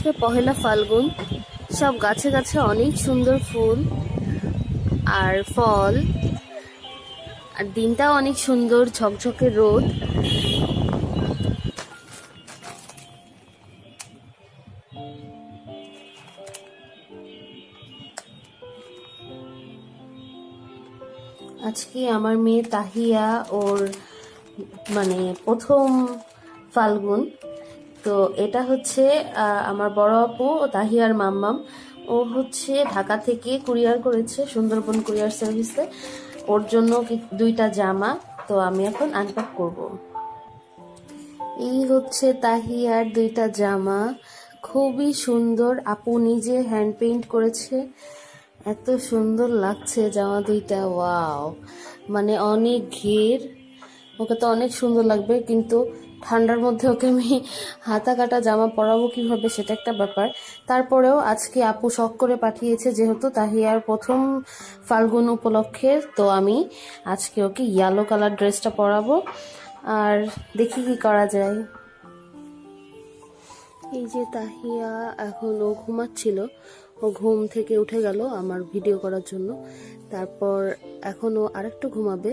আজকে পহেলা ফাল্গুন। সব গাছে গাছে অনেক সুন্দর ফুল আর ফল, আর দিনটাও অনেক সুন্দর, ঝকঝকে রোদ। আজকে আমার মেয়ে তাহিয়া ওর মানে প্রথম ফাল্গুন। তো এটা হচ্ছে আমার বড় আপু ও তাহিয়ার মাম্মাম। ও হচ্ছে ঢাকা থেকে কুরিয়ার করেছে, সুন্দরবন কুরিয়ার সার্ভিসে। ওর জন্য দুইটা জামা। তো আমি এখন আনপ্যাক করব। এই হচ্ছে তাহিয়ার দুইটা জামা, খুবই সুন্দর। আপু নিজে হ্যান্ড পেইন্ট করেছে, এত সুন্দর লাগছে জামা দুইটা। ওয়াও, মানে অনেক ঘের। ওকে তো অনেক সুন্দর লাগবে, কিন্তু ঠান্ডার মধ্যে ওকে আমি হাতা কাটা জামা পরাবো কিভাবে, সেটা একটা ব্যাপার। তারপরেও আজকে আপু শখ করে পাঠিয়েছে, যেহেতু তাহিয়ার প্রথম ফাল্গুন উপলক্ষে, তো আমি আজকে ওকে ইয়েলো কালার ড্রেসটা পরাবো। আর দেখি কি করা যায়। এই যে তাহিয়া, এখন ও ঘুমাচ্ছিল, ও ঘুম থেকে উঠে গেল আমার ভিডিও করার জন্য। তারপর এখন ও আরেকটু ঘুমাবে।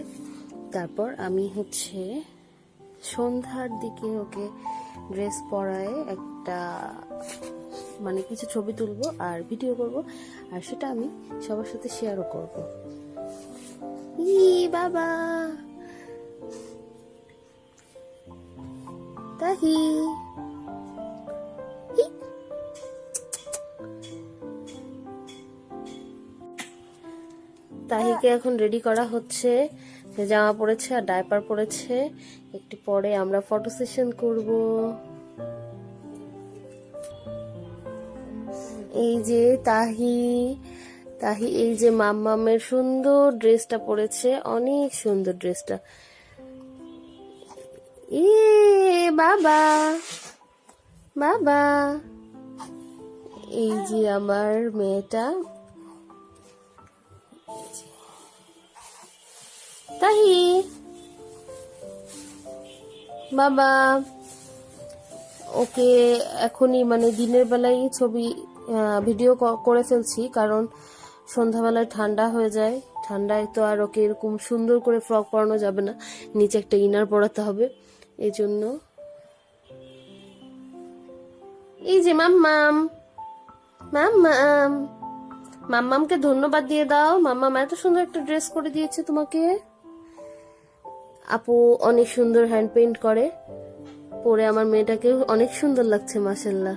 তারপর আমি হচ্ছে সন্ধ্যার দিকে ওকে ড্রেস পরায় একটা মানে কিছু ছবি তুলবো আর ভিডিও করব, আর সেটা আমি সবার সাথে শেয়ারও করব। বাবা তাহি, তাহিকে এখন রেডি করা হচ্ছে। জামা পরেছে আর ডায়পার পরেছে। একটু পরে আমরা ফটো সেশন করব। এই যে তাহি, এই যে মাম্মামের সুন্দর ড্রেসটা পরেছে, অনেক সুন্দর ড্রেসটা। বাবা বাবা, এই যে আমার মেয়েটা তাহি, বাবা। ওকে এখনই মানে দিনের বেলায় ছবি ভিডিও করে ফেলছি, কারণ সন্ধ্যাবেলায় ঠান্ডা হয়ে যায়। ঠান্ডায় তো আর ওকে এরকম সুন্দর করে ফ্রক পরানো যাবে না, নিচে একটা ইনার পরাতে হবে। এই জন্য এই যে মাম্মাম, মাম্মামকে ধন্যবাদ দিয়ে দাও। মাম্মাম এত সুন্দর একটা ড্রেস করে দিয়েছে তোমাকে। আপু অনেক সুন্দর হ্যান্ড পেইন্ট করে, পরে আমার মেয়েটাকে অনেক সুন্দর লাগছে, মাশাআল্লাহ।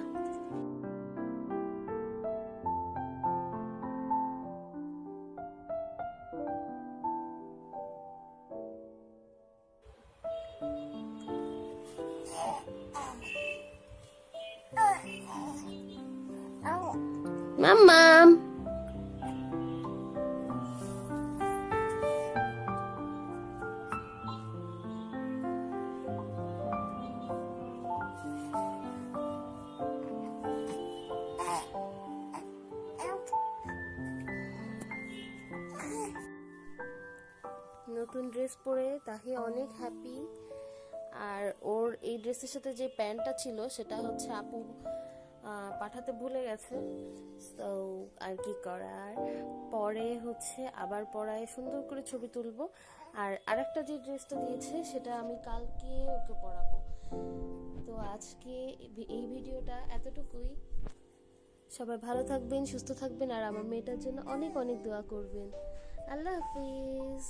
মাম্মাম, নতুন ড্রেস পরে তাহি অনেক হ্যাপি। আর ওর এই ড্রেসের সাথে যে প্যান্টটা ছিল সেটা হচ্ছে আপু পাঠাতে ভুলে গেছে। তো আর কি করার, পরে হচ্ছে আবার পরায় সুন্দর করে ছবি তুলবো। আর আরেকটা যে ড্রেসটা দিয়েছে সেটা আমি কালকে ওকে পরাবো। তো আজকে এই ভিডিওটা এতটুকুই। সবাই ভালো থাকবেন, সুস্থ থাকবেন, আর আমার মেয়েটার জন্য অনেক অনেক দোয়া করবেন। আল্লাহ হাফিজ।